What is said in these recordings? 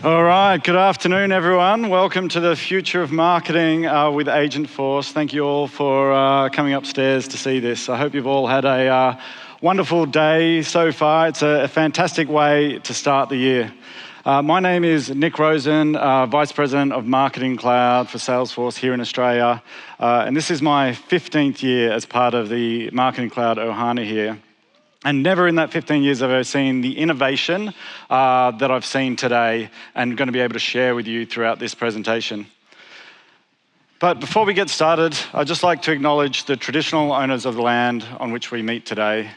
All right, good afternoon, everyone. Welcome to the Future of Marketing with Agentforce. Thank you all for coming upstairs to see this. I hope you've all had a wonderful day so far. It's a fantastic way to start the year. My name is Nick Rosen, Vice President of Marketing Cloud for Salesforce here in Australia. And this is my 15th year as part of the Marketing Cloud Ohana here. And never in that 15 years have I seen the innovation that I've seen today and going to be able to share with you throughout this presentation. But before we get started, I'd just like to acknowledge the traditional owners of the land on which we meet today,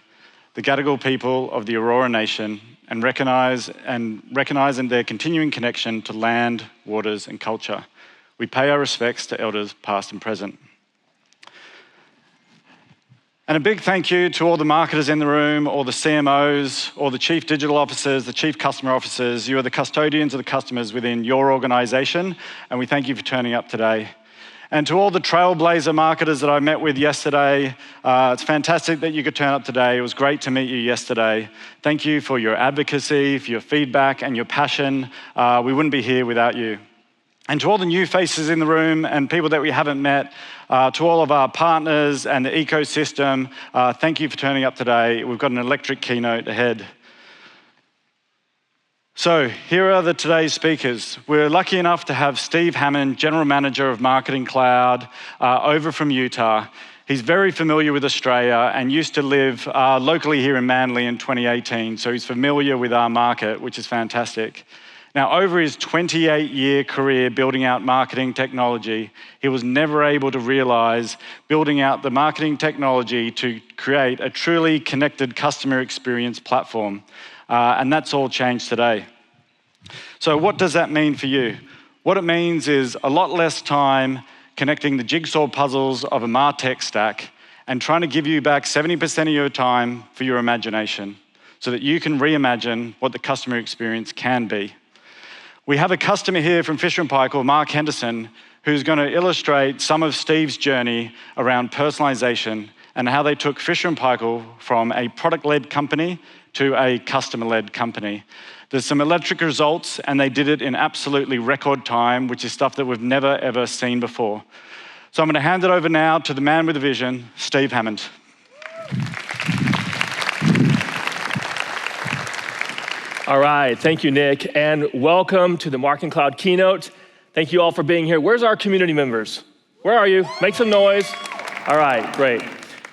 the Gadigal people of the Aurora Nation, and recognize their continuing connection to land, waters, and culture. We pay our respects to elders past and present. And a big thank you to all the marketers in the room, all the CMOs, all the chief digital officers, the chief customer officers. You are the custodians of the customers within your organization, and we thank you for turning up today. And to all the trailblazer marketers that I met with yesterday, it's fantastic that you could turn up today. It was great to meet you yesterday. Thank you for your advocacy, for your feedback, and your passion. We wouldn't be here without you. And to all the new faces in the room and people that we haven't met, to all of our partners and the ecosystem, thank you for turning up today. We've got an electric keynote ahead. So here are today's speakers. We're lucky enough to have Steve Hammond, General Manager of Marketing Cloud, over from Utah. He's very familiar with Australia and used to live locally here in Manly in 2018, so he's familiar with our market, which is fantastic. Now, over his 28-year career building out marketing technology, he was never able to realize building out the marketing technology to create a truly connected customer experience platform. And that's all changed today. So what does that mean for you? What it means is a lot less time connecting the jigsaw puzzles of a MarTech stack and trying to give you back 70% of your time for your imagination so that you can reimagine what the customer experience can be. We have a customer here from Fisher Paykel, Mark Henderson, who's going to illustrate some of Steve's journey around personalization and how they took Fisher Paykel from a product-led company to a customer-led company. There's some electric results, and they did it in absolutely record time, which is stuff that we've never, ever seen before. So I'm going to hand it over now to the man with a vision, Steve Hammond. All right, thank you, Nick, and welcome to the Marketing Cloud keynote. Thank you all for being here. Where's our community members? Where are you? Make some noise. All right, great.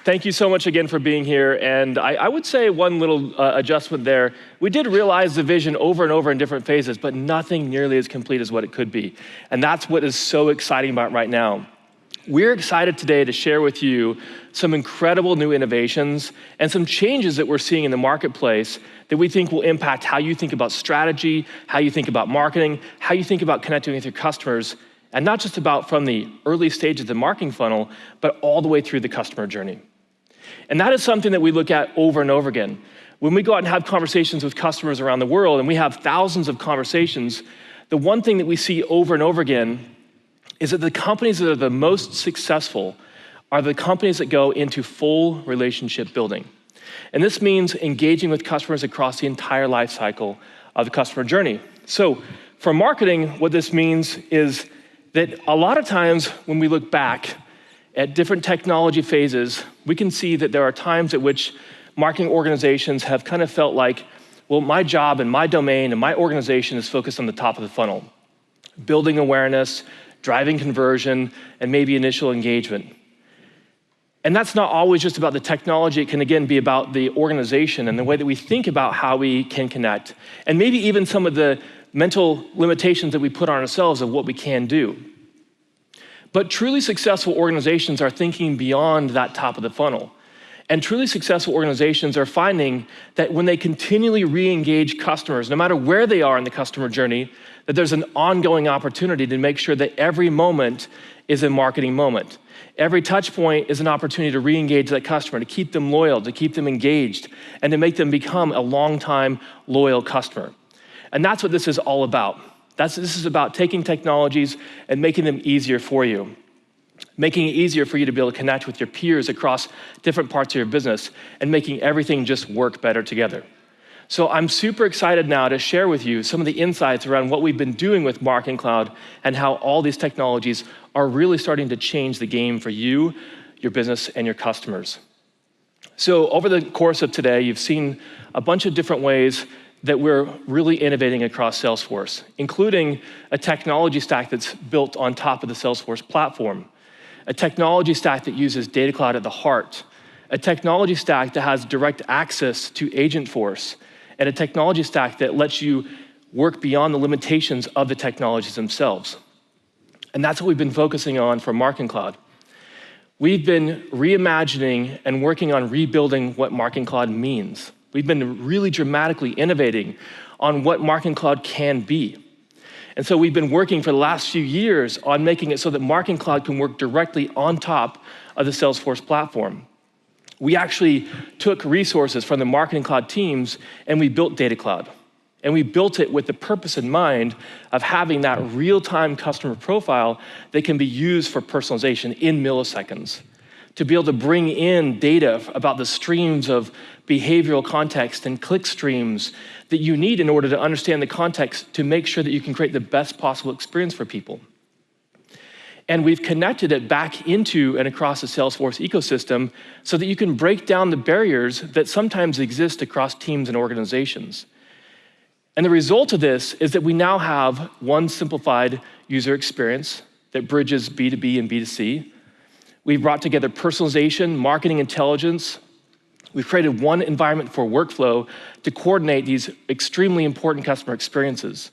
Thank you so much again for being here, and I would say one little adjustment there. We did realize the vision over and over in different phases, but nothing nearly as complete as what it could be, and that's what is so exciting about right now. We're excited today to share with you some incredible new innovations and some changes that we're seeing in the marketplace that we think will impact how you think about strategy, how you think about marketing, how you think about connecting with your customers, and not just about from the early stages of the marketing funnel, but all the way through the customer journey. And that is something that we look at over and over again. When we go out and have conversations with customers around the world, and we have thousands of conversations, the one thing that we see over and over again is that the companies that are the most successful are the companies that go into full relationship building. And this means engaging with customers across the entire life cycle of the customer journey. So for marketing, what this means is that a lot of times when we look back at different technology phases, we can see that there are times at which marketing organizations have kind of felt like, well, my job and my domain and my organization is focused on the top of the funnel, building awareness, driving conversion, and maybe initial engagement. And that's not always just about the technology. It can, again, be about the organization and the way that we think about how we can connect, and maybe even some of the mental limitations that we put on ourselves of what we can do. But truly successful organizations are thinking beyond that top of the funnel. And truly successful organizations are finding that when they continually re-engage customers, no matter where they are in the customer journey, that there's an ongoing opportunity to make sure that every moment is a marketing moment. Every touch point is an opportunity to re-engage that customer, to keep them loyal, to keep them engaged, and to make them become a long-time loyal customer. And that's what this is all about. This is about taking technologies and making them easier for you. Making it easier for you to be able to connect with your peers across different parts of your business and making everything just work better together. So I'm super excited now to share with you some of the insights around what we've been doing with Marketing Cloud and how all these technologies are really starting to change the game for you, your business, and your customers. So over the course of today, you've seen a bunch of different ways that we're really innovating across Salesforce, including a technology stack that's built on top of the Salesforce platform, a technology stack that uses Data Cloud at the heart, a technology stack that has direct access to Agentforce, and a technology stack that lets you work beyond the limitations of the technologies themselves. And that's what we've been focusing on for Marketing Cloud. We've been reimagining and working on rebuilding what Marketing Cloud means. We've been really dramatically innovating on what Marketing Cloud can be. And so we've been working for the last few years on making it so that Marketing Cloud can work directly on top of the Salesforce platform. We actually took resources from the Marketing Cloud teams and we built Data Cloud. And we built it with the purpose in mind of having that real-time customer profile that can be used for personalization in milliseconds, to be able to bring in data about the streams of behavioral context and click streams that you need in order to understand the context to make sure that you can create the best possible experience for people. And we've connected it back into and across the Salesforce ecosystem so that you can break down the barriers that sometimes exist across teams and organizations. And the result of this is that we now have one simplified user experience that bridges B2B and B2C. We've brought together personalization, marketing intelligence. We've created one environment for workflow to coordinate these extremely important customer experiences.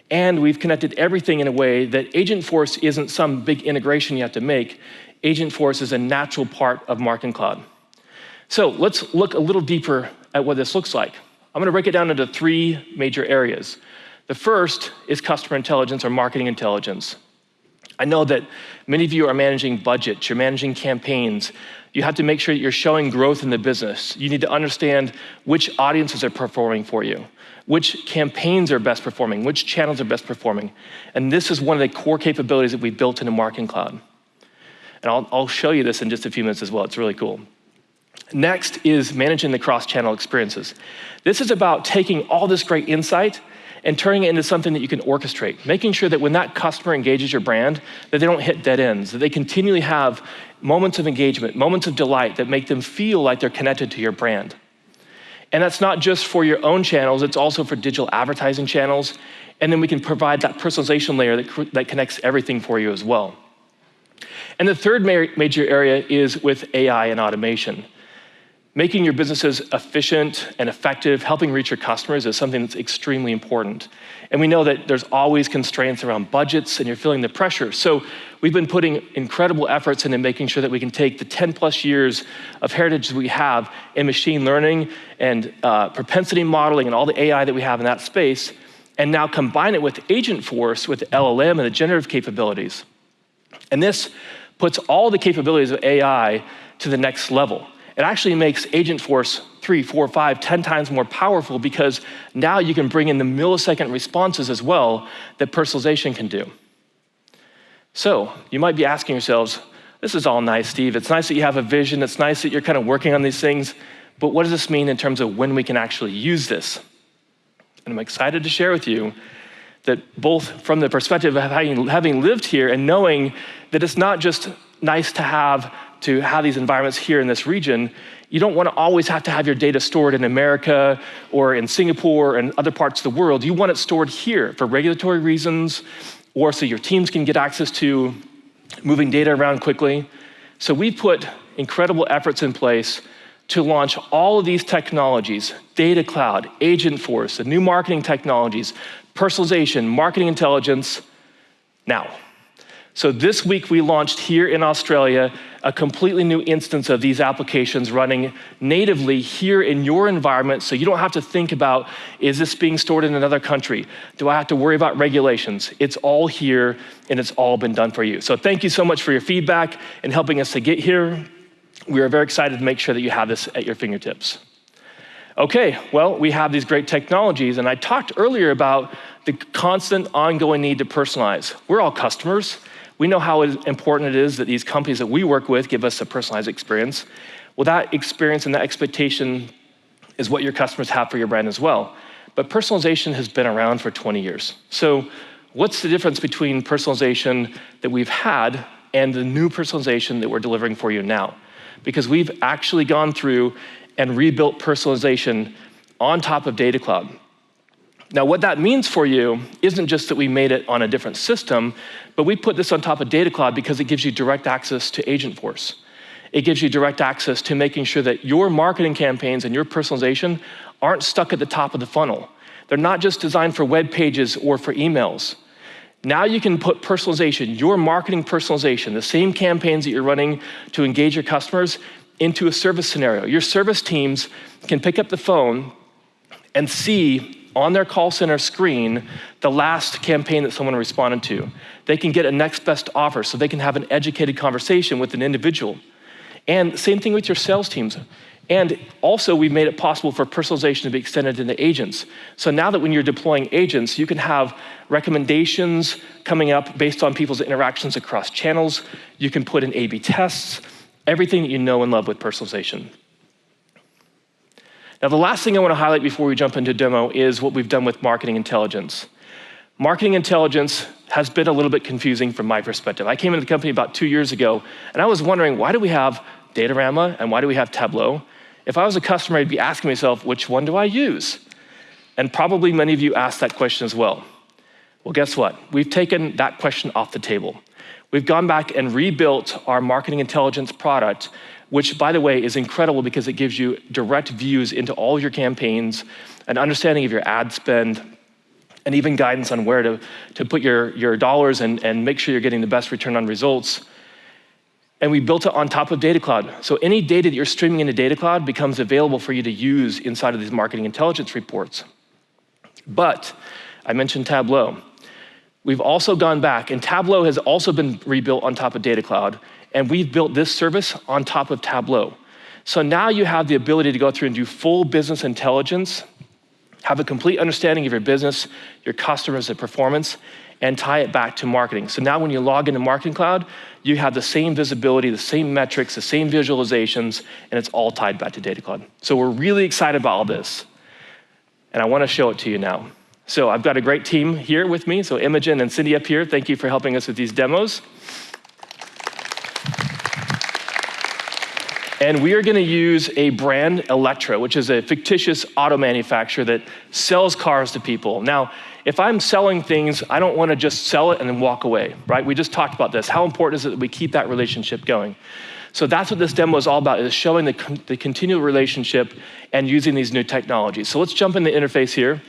And we've connected everything in a way that Agentforce isn't some big integration you have to make. Agentforce is a natural part of Marketing Cloud. So let's look a little deeper at what this looks like. I'm gonna break it down into 3 major areas. The first is customer intelligence or marketing intelligence. I know that many of you are managing budgets, you're managing campaigns. You have to make sure that you're showing growth in the business. You need to understand which audiences are performing for you, which campaigns are best performing, which channels are best performing. And this is one of the core capabilities that we built into Marketing Cloud. And I'll show you this in just a few minutes as well. It's really cool. Next is managing the cross-channel experiences. This is about taking all this great insight and turning it into something that you can orchestrate, making sure that when that customer engages your brand, that they don't hit dead ends, that they continually have moments of engagement, moments of delight that make them feel like they're connected to your brand. And that's not just for your own channels, it's also for digital advertising channels. And then we can provide that personalization layer that connects everything for you as well. And the third major area is with AI and automation. Making your businesses efficient and effective, helping reach your customers is something that's extremely important. And we know that there's always constraints around budgets and you're feeling the pressure. So we've been putting incredible efforts into making sure that we can take the 10+ years of heritage that we have in machine learning and propensity modeling and all the AI that we have in that space, and now combine it with Agentforce, with LLM and the generative capabilities. And this puts all the capabilities of AI to the next level. It actually makes Agentforce 3, 4, 5, 10 times more powerful because now you can bring in the millisecond responses as well that personalization can do. So you might be asking yourselves, this is all nice, Steve. It's nice that you have a vision. It's nice that you're kind of working on these things. But what does this mean in terms of when we can actually use this? And I'm excited to share with you that both from the perspective of having lived here and knowing that it's not just nice to have these environments here in this region. You don't want to always have to have your data stored in America or in Singapore and other parts of the world. You want it stored here for regulatory reasons or so your teams can get access to moving data around quickly. So we put incredible efforts in place to launch all of these technologies, Data Cloud, Agentforce, the new marketing technologies, personalization, marketing intelligence, now. So this week we launched here in Australia a completely new instance of these applications running natively here in your environment, so you don't have to think about, is this being stored in another country? Do I have to worry about regulations? It's all here and it's all been done for you. So thank you so much for your feedback and helping us to get here. We are very excited to make sure that you have this at your fingertips. Okay, well, we have these great technologies, and I talked earlier about the constant ongoing need to personalize. We're all customers. We know how important it is that these companies that we work with give us a personalized experience. Well, that experience and that expectation is what your customers have for your brand as well. But personalization has been around for 20 years. So what's the difference between personalization that we've had and the new personalization that we're delivering for you now? Because we've actually gone through and rebuilt personalization on top of Data Cloud. Now, what that means for you isn't just that we made it on a different system, but we put this on top of Data Cloud because it gives you direct access to Agentforce. It gives you direct access to making sure that your marketing campaigns and your personalization aren't stuck at the top of the funnel. They're not just designed for web pages or for emails. Now you can put personalization, your marketing personalization, the same campaigns that you're running to engage your customers, into a service scenario. Your service teams can pick up the phone and see on their call center screen the last campaign that someone responded to. They can get a next best offer, so they can have an educated conversation with an individual. And same thing with your sales teams. And also, we've made it possible for personalization to be extended into agents. So now that when you're deploying agents, you can have recommendations coming up based on people's interactions across channels. You can put in A/B tests, everything that you know and love with personalization. Now, the last thing I want to highlight before we jump into demo is what we've done with marketing intelligence. Marketing intelligence has been a little bit confusing from my perspective. I came into the company about 2 years ago, and I was wondering, why do we have Datorama and why do we have Tableau? If I was a customer, I'd be asking myself, which one do I use? And probably many of you asked that question as well. Well, guess what? We've taken that question off the table. We've gone back and rebuilt our marketing intelligence product, which, by the way, is incredible because it gives you direct views into all your campaigns, an understanding of your ad spend, and even guidance on where to put your dollars and make sure you're getting the best return on results. And we built it on top of Data Cloud. So any data that you're streaming into Data Cloud becomes available for you to use inside of these marketing intelligence reports. But I mentioned Tableau. We've also gone back, and Tableau has also been rebuilt on top of Data Cloud, and we've built this service on top of Tableau. So now you have the ability to go through and do full business intelligence, have a complete understanding of your business, your customers, and performance, and tie it back to marketing. So now when you log into Marketing Cloud, you have the same visibility, the same metrics, the same visualizations, and it's all tied back to Data Cloud. So we're really excited about all this, and I want to show it to you now. So I've got a great team here with me. So Imogen and Cindy up here, thank you for helping us with these demos. And we are going to use a brand, Electra, which is a fictitious auto manufacturer that sells cars to people. Now, if I'm selling things, I don't want to just sell it and then walk away, right? We just talked about this. How important is it that we keep that relationship going? So that's what this demo is all about, is showing the continual relationship and using these new technologies. So let's jump in the interface here.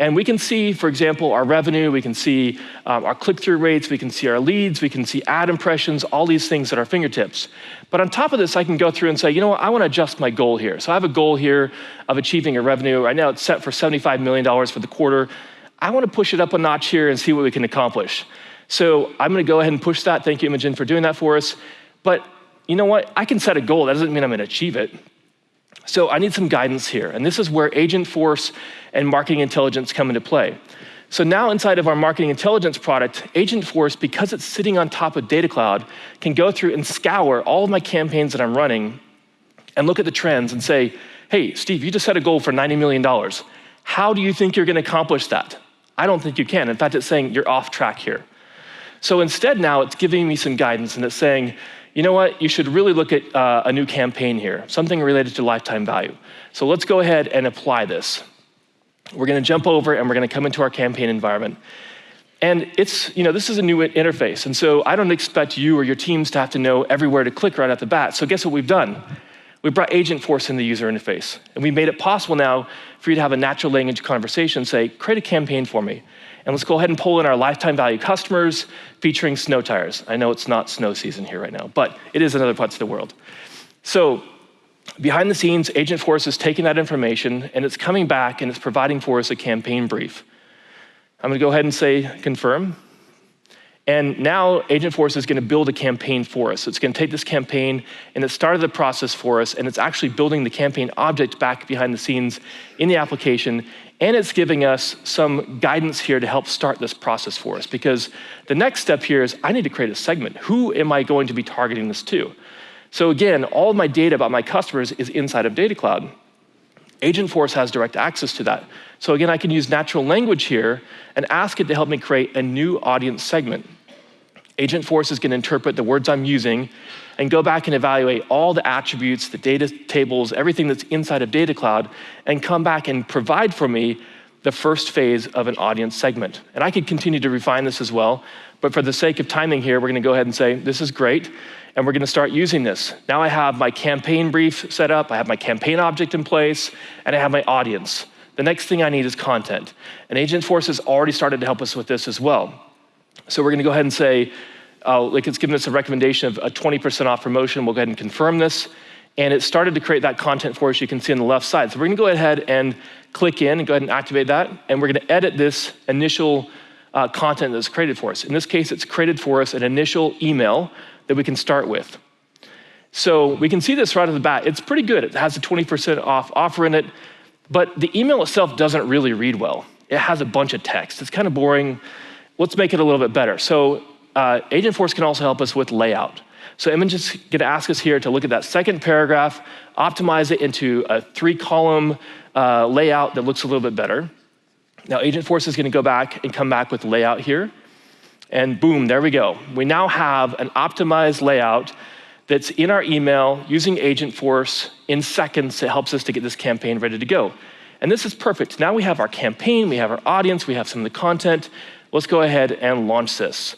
And we can see, for example, our revenue, we can see our click-through rates, we can see our leads, we can see ad impressions, all these things at our fingertips. But on top of this, I can go through and say, you know what, I want to adjust my goal here. So I have a goal here of achieving a revenue. Right now it's set for $75 million for the quarter. I want to push it up a notch here and see what we can accomplish. So I'm going to go ahead and push that. Thank you, Imogen, for doing that for us. But you know what? I can set a goal. That doesn't mean I'm going to achieve it. So I need some guidance here. And this is where Agentforce and marketing intelligence come into play. So now inside of our marketing intelligence product, Agentforce, because it's sitting on top of Data Cloud, can go through and scour all of my campaigns that I'm running and look at the trends and say, hey, Steve, you just set a goal for $90 million. How do you think you're going to accomplish that? I don't think you can. In fact, it's saying you're off track here. So instead now it's giving me some guidance, and it's saying, you know what, you should really look at a new campaign here, something related to lifetime value. So let's go ahead and apply this. We're going to jump over and we're going to come into our campaign environment. And it's, this is a new interface. And so I don't expect you or your teams to have to know everywhere to click right off the bat. So guess what we've done? We brought Agentforce in the user interface. And we made it possible now for you to have a natural language conversation, say, create a campaign for me. And let's go ahead and pull in our lifetime value customers featuring snow tires. I know it's not snow season here right now, but it is in other parts of the world. So behind the scenes, Agentforce is taking that information and it's coming back and it's providing for us a campaign brief. I'm going to go ahead and say confirm. And now Agentforce is going to build a campaign for us. It's going to take this campaign and it started the process for us, and it's actually building the campaign object back behind the scenes in the application. And it's giving us some guidance here to help start this process for us, because the next step here is I need to create a segment. Who am I going to be targeting this to? So again, all of my data about my customers is inside of Data Cloud. Agentforce has direct access to that. So again, I can use natural language here and ask it to help me create a new audience segment. Agentforce is going to interpret the words I'm using and go back and evaluate all the attributes, the data tables, everything that's inside of Data Cloud, and come back and provide for me the first phase of an audience segment. And I could continue to refine this as well, but for the sake of timing here, we're going to go ahead and say, this is great, and we're going to start using this. Now I have my campaign brief set up, I have my campaign object in place, and I have my audience. The next thing I need is content. And Agentforce has already started to help us with this as well. So we're going to go ahead and say, like it's given us a recommendation of a 20% off promotion. We'll go ahead and confirm this. And it started to create that content for us, you can see on the left side. So we're going to go ahead and click in and go ahead and activate that. And we're going to edit this initial content that's created for us. In this case, it's created for us an initial email that we can start with. So we can see this right off the bat. It's pretty good. It has a 20% off offer in it, but the email itself doesn't really read well. It has a bunch of text. It's kind of boring. Let's make it a little bit better. So Agentforce can also help us with layout. So I'm just going to ask us here to look at that second paragraph, optimize it into a 3-column layout that looks a little bit better. Now Agentforce is going to go back and come back with layout here. And boom, there we go. We now have an optimized layout that's in our email using Agentforce in seconds. It helps us to get this campaign ready to go. And this is perfect. Now we have our campaign, we have our audience, we have some of the content. Let's go ahead and launch this.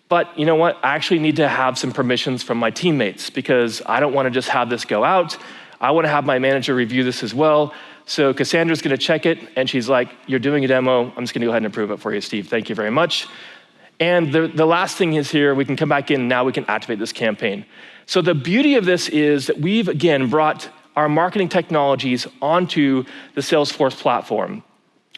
But you know what? I actually need to have some permissions from my teammates because I don't want to just have this go out. I want to have my manager review this as well. So Cassandra's going to check it, and she's like, you're doing a demo. I'm just going to go ahead and approve it for you, Steve. Thank you very much. And the last thing is here, we can come back in, and now we can activate this campaign. So the beauty of this is that we've, again, brought our marketing technologies onto the Salesforce platform.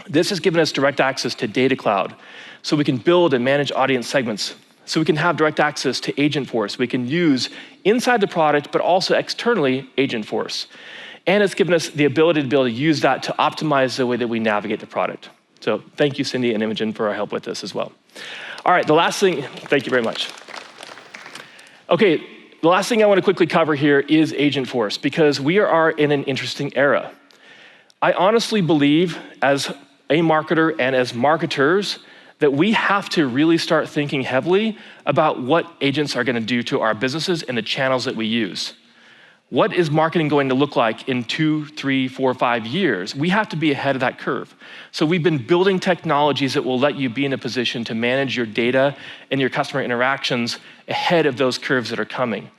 This has given us direct access to Data Cloud, so we can build and manage audience segments. So we can have direct access to Agentforce. We can use inside the product, but also externally Agentforce. And it's given us the ability to be able to use that to optimize the way that we navigate the product. So thank you, Cindy and Imogen, for our help with this as well. All right, the last thing, thank you very much. Okay, the last thing I want to quickly cover here is Agentforce, because we are in an interesting era. I honestly believe, as a marketer and as marketers, that we have to really start thinking heavily about what agents are going to do to our businesses and the channels that we use. What is marketing going to look like in 2, 3, 4, 5 years? We have to be ahead of that curve. So we've been building technologies that will let you be in a position to manage your data and your customer interactions ahead of those curves that are coming.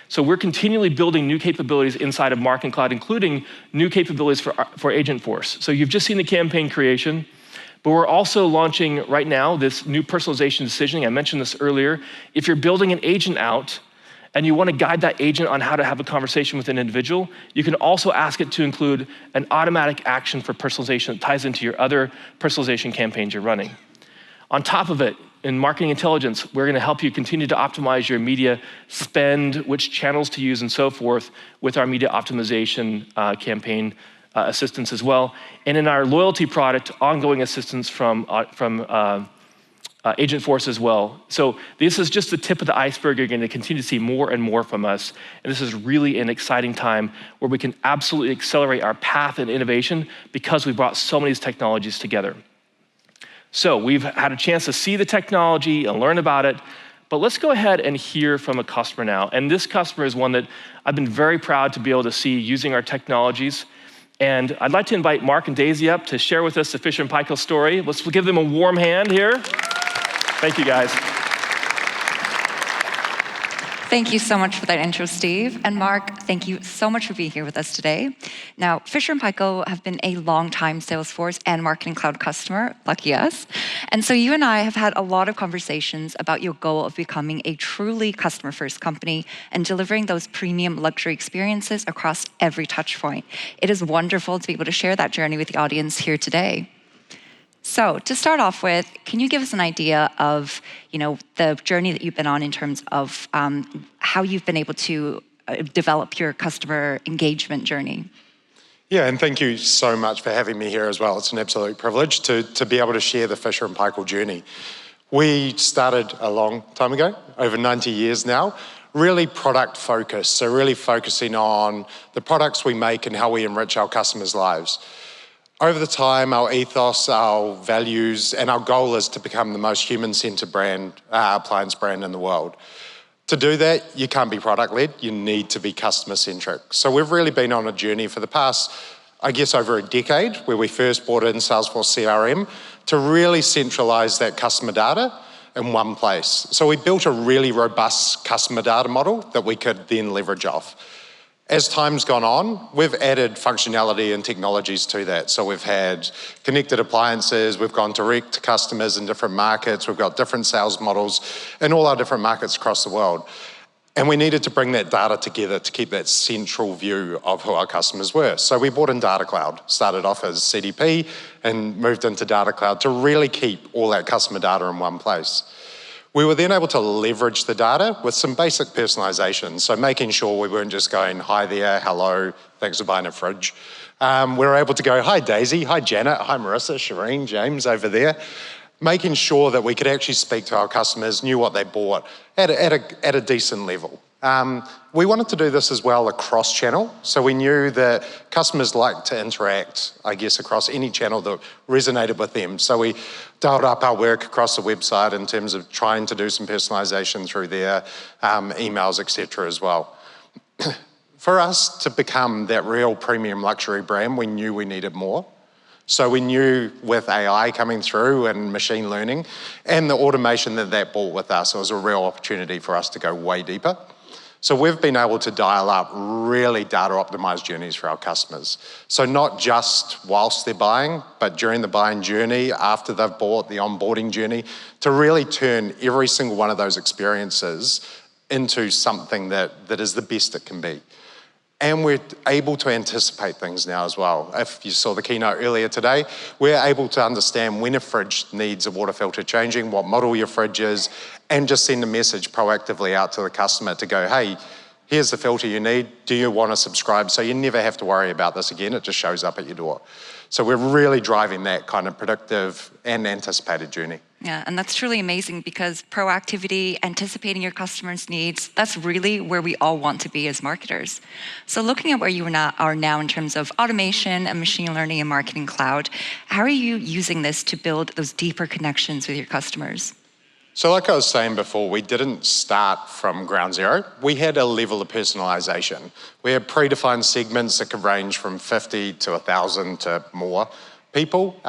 So we're continually building new capabilities inside of Marketing Cloud, including new capabilities for Agentforce. So you've just seen the campaign creation, but we're also launching right now this new personalization decisioning. I mentioned this earlier. If you're building an agent out and you want to guide that agent on how to have a conversation with an individual, you can also ask it to include an automatic action for personalization that ties into your other personalization campaigns you're running. On top of it, in marketing intelligence, we're going to help you continue to optimize your media spend, which channels to use, and so forth with our media optimization campaign assistance as well. And in our loyalty product, ongoing assistance from Agentforce as well. So this is just the tip of the iceberg. You're going to continue to see more and more from us. And this is really an exciting time where we can absolutely accelerate our path in innovation because we brought so many of these technologies together. So we've had a chance to see the technology and learn about it, but let's go ahead and hear from a customer now. And this customer is one that I've been very proud to be able to see using our technologies. And I'd like to invite Mark and Daisy up to share with us the Fisher Paykel story. Let's give them a warm hand here. Thank you, guys. Thank you so much for that intro, Steve. And Mark, thank you so much for being here with us today. Now, Fisher Paykel have been a long-time Salesforce and Marketing Cloud customer, lucky us. And so you and I have had a lot of conversations about your goal of becoming a truly customer-first company and delivering those premium luxury experiences across every touch point. It is wonderful to be able to share that journey with the audience here today. So to start off with, can you give us an idea of, the journey that you've been on in terms of how you've been able to develop your customer engagement journey? Yeah, and thank you so much for having me here as well. It's an absolute privilege to be able to share the Fisher and Paykel journey. We started a long time ago, over 90 years now, really product focused. So really focusing on the products we make and how we enrich our customers' lives. Over the time, our ethos, our values, and our goal is to become the most human-centered brand, appliance brand in the world. To do that, you can't be product-led, you need to be customer-centric. So we've really been on a journey for the past, I guess, over a decade, where we first brought in Salesforce CRM to really centralize that customer data in one place. So we built a really robust customer data model that we could then leverage off. As time's gone on, we've added functionality and technologies to that. So we've had connected appliances, we've gone direct to customers in different markets, we've got different sales models in all our different markets across the world. And we needed to bring that data together to keep that central view of who our customers were. So we brought in Data Cloud, started off as CDP and moved into Data Cloud to really keep all that customer data in one place. We were then able to leverage the data with some basic personalization. So making sure we weren't just going, hi there, hello, thanks for buying a fridge. We were able to go, hi Daisy, hi Janet, hi Marissa, Shireen, James over there. Making sure that we could actually speak to our customers, knew what they bought at a decent level. We wanted to do this as well across channel. So we knew that customers like to interact, I guess, across any channel that resonated with them. So we dialed up our work across the website in terms of trying to do some personalization through their emails, etc. as well. For us to become that real premium luxury brand, we knew we needed more. So we knew with AI coming through and machine learning and the automation that brought with us, it was a real opportunity for us to go way deeper. So we've been able to dial up really data optimized journeys for our customers. So not just whilst they're buying, but during the buying journey, after they've bought, the onboarding journey, to really turn every single one of those experiences into something that is the best it can be. And we're able to anticipate things now as well. If you saw the keynote earlier today, we're able to understand when a fridge needs a water filter changing, what model your fridge is, and just send a message proactively out to the customer to go, hey, here's the filter you need. Do you want to subscribe? So you never have to worry about this again. It just shows up at your door. So we're really driving that kind of predictive and anticipated journey. Yeah, and that's truly amazing because proactivity, anticipating your customers' needs, that's really where we all want to be as marketers. So looking at where you are now in terms of automation and machine learning and marketing cloud, how are you using this to build those deeper connections with your customers? So like I was saying before, we didn't start from ground zero. We had a level of personalization. We had predefined segments that could range from 50 to 1,000 to more people.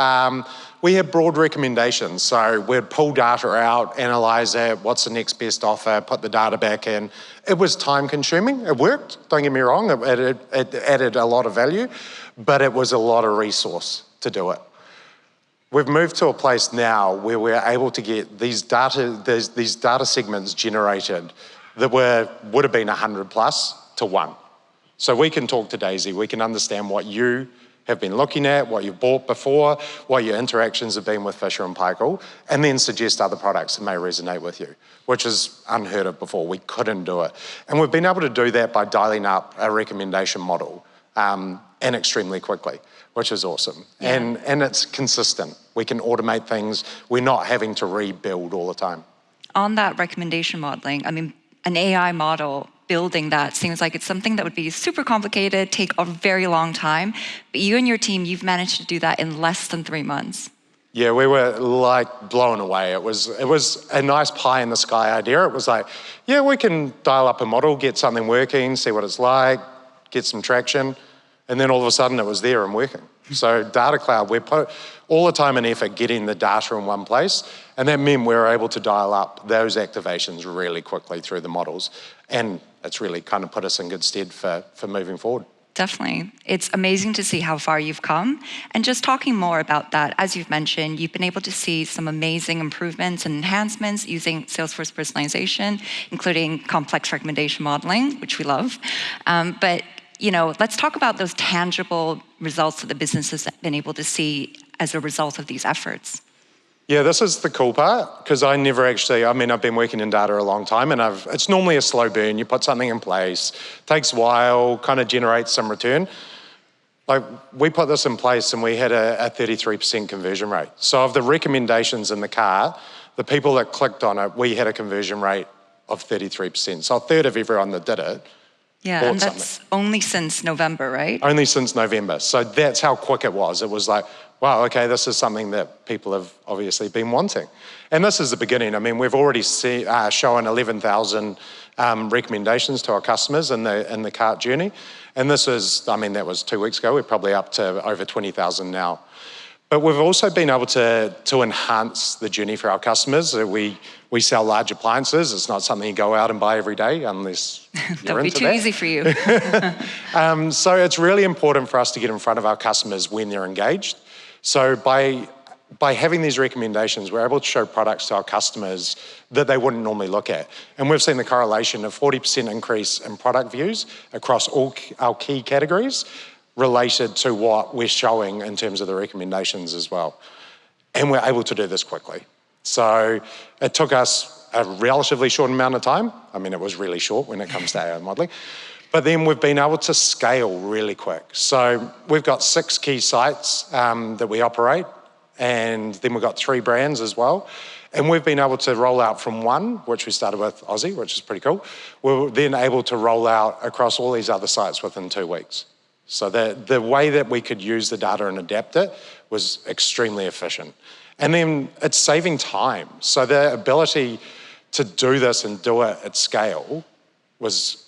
We had broad recommendations. So we'd pull data out, analyze it, what's the next best offer, put the data back in. It was time consuming. It worked, don't get me wrong. It added a lot of value, but it was a lot of resource to do it. We've moved to a place now where we're able to get these data segments generated that would have been 100 plus to 1. So we can talk to Daisy, we can understand what you have been looking at, what you've bought before, what your interactions have been with Fisher & Paykel, and then suggest other products that may resonate with you, which is unheard of before. We couldn't do it. And we've been able to do that by dialing up a recommendation model and extremely quickly, which is awesome. Yeah. And it's consistent. We can automate things. We're not having to rebuild all the time. On that recommendation modeling, I mean, an AI model, building that seems like it's something that would be super complicated, take a very long time. But you and your team, you've managed to do that in less than 3 months. Yeah, we were like blown away. It was a nice pie in the sky idea. It was like, yeah, we can dial up a model, get something working, see what it's like, get some traction. And then all of a sudden it was there and working. So Data Cloud, we put all the time and effort getting the data in one place. And that meant we were able to dial up those activations really quickly through the models. And it's really kind of put us in good stead for moving forward. Definitely. It's amazing to see how far you've come. And just talking more about that, as you've mentioned, you've been able to see some amazing improvements and enhancements using Salesforce personalization, including complex recommendation modeling, which we love. But let's talk about those tangible results that the business has been able to see as a result of these efforts. Yeah, this is the cool part, because I've been working in data a long time, and it's normally a slow burn. You put something in place, takes a while, kind of generates some return. Like, we put this in place and we had a 33% conversion rate. So of the recommendations in the cart, the people that clicked on it, we had a conversion rate of 33%. So a third of everyone that did it Yeah, bought and that's something. only since November, right? Only since November. So that's how quick it was. It was like, wow, okay, this is something that people have obviously been wanting. And this is the beginning. I mean, we've already shown 11,000 recommendations to our customers in the cart journey. And this is, I mean, that was 2 weeks ago. We're probably up to over 20,000 now. But we've also been able to enhance the journey for our customers. We sell large appliances. It's not something you go out and buy every day unless you're into that. That'd be too easy for you. So it's really important for us to get in front of our customers when they're engaged. So by having these recommendations, we're able to show products to our customers that they wouldn't normally look at. And we've seen the correlation of 40% increase in product views across all our key categories related to what we're showing in terms of the recommendations as well. And we're able to do this quickly. So it took us a relatively short amount of time. I mean, it was really short when it comes to AI modeling. But then we've been able to scale really quick. So we've got 6 key sites that we operate, and then we've got 3 brands as well. And we've been able to roll out from 1, which we started with Aussie, which is pretty cool. We're then able to roll out across all these other sites within 2 weeks. So the way that we could use the data and adapt it was extremely efficient. And then it's saving time. So the ability to do this and do it at scale was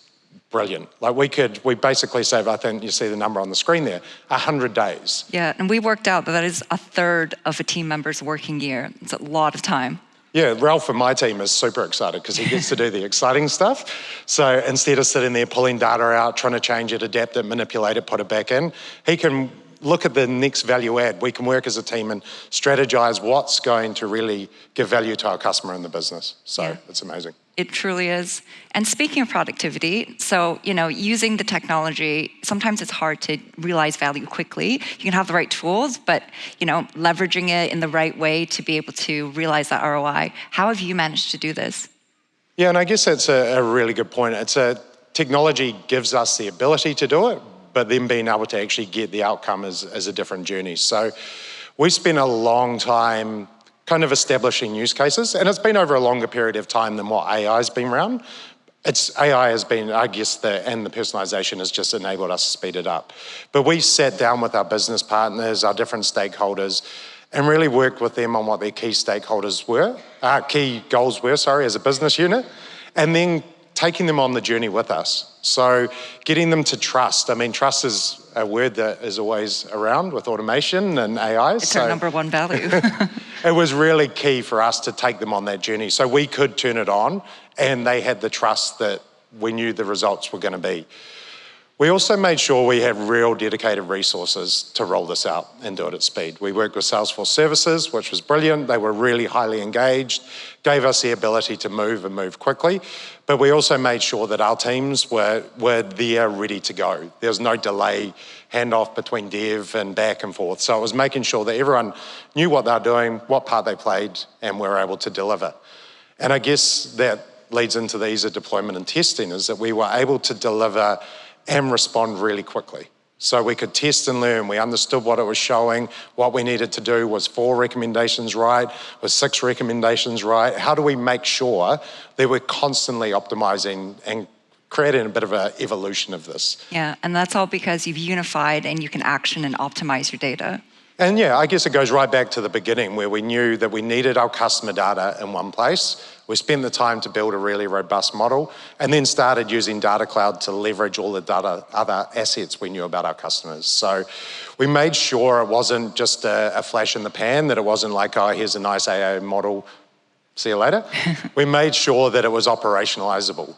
brilliant. Like we basically save, I think you see the number on the screen there, 100 days. Yeah, and we worked out that is a third of a team member's working year. It's a lot of time. Yeah, Ralph and my team is super excited because he gets to do the exciting stuff. So instead of sitting there pulling data out, trying to change it, adapt it, manipulate it, put it back in, he can look at the next value add. We can work as a team and strategize what's going to really give value to our customer in the business. So It's amazing. It truly is. And speaking of productivity, so, using the technology, sometimes it's hard to realize value quickly. You can have the right tools, but, leveraging it in the right way to be able to realize that ROI. How have you managed to do this? Yeah, and I guess that's a really good point. Technology gives us the ability to do it, but then being able to actually get the outcome is a different journey. So we spent a long time kind of establishing use cases, and it's been over a longer period of time than what AI has been around. AI has been, I guess, and the personalization has just enabled us to speed it up. But we sat down with our business partners, our different stakeholders, and really worked with them on what their key goals were, as a business unit, and then taking them on the journey with us. So getting them to trust. I mean, trust is a word that is always around with automation and AI. It's our number one value. It was really key for us to take them on that journey so we could turn it on and they had the trust that we knew the results were going to be. We also made sure we had real dedicated resources to roll this out and do it at speed. We worked with Salesforce services, which was brilliant. They were really highly engaged, gave us the ability to move quickly. But we also made sure that our teams were there ready to go. There was no delay, handoff between dev and back and forth. So it was making sure that everyone knew what they were doing, what part they played, and we were able to deliver. And I guess that leads into the ease of deployment and testing, is that we were able to deliver and respond really quickly. So we could test and learn. We understood what it was showing. What we needed to do was 4 recommendations right, was 6 recommendations right. How do we make sure that we're constantly optimizing and creating a bit of an evolution of this? Yeah, and that's all because you've unified and you can action and optimize your data. And yeah, I guess it goes right back to the beginning where we knew that we needed our customer data in one place. We spent the time to build a really robust model and then started using Data Cloud to leverage all the data, other assets we knew about our customers. So we made sure it wasn't just a flash in the pan, that it wasn't like, oh, here's a nice AI model, see you later. We made sure that it was operationalizable.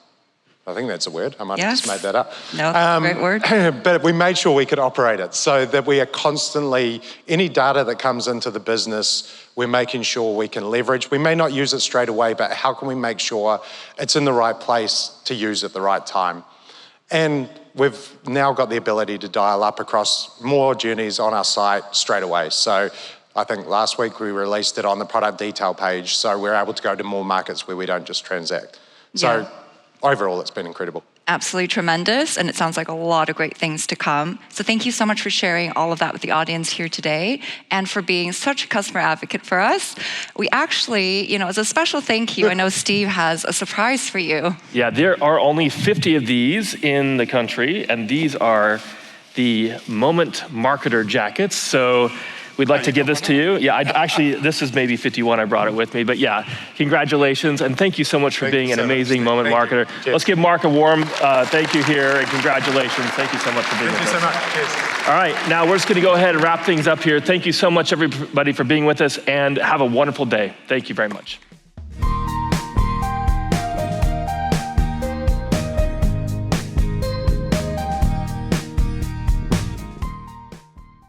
I think that's a word. I might have just made that up. No, it's a great word. But we made sure we could operate it so that we are constantly, any data that comes into the business, we're making sure we can leverage. We may not use it straight away, but how can we make sure it's in the right place to use at the right time? And we've now got the ability to dial up across more journeys on our site straight away. So I think last week we released it on the product detail page, so we're able to go to more markets where we don't just transact. So overall, it's been incredible. absolutely tremendous, and it sounds like a lot of great things to come. So thank you so much for sharing all of that with the audience here today, and for being such a customer advocate for us. We actually, as a special thank you, I know Steve has a surprise for you. Yeah, there are only 50 of these in the country, and these are the Moment Marketer jackets. So we'd like to give this to you. Yeah, actually, this is maybe 51. I brought it with me. But yeah, congratulations. And thank you so much for being an amazing Moment Marketer. Let's give Mark a warm thank you here and congratulations. Thank you so much for being with us. Thank you so much. Cheers. All right, now we're just going to go ahead and wrap things up here. Thank you so much, everybody, for being with us, and have a wonderful day. Thank you very much.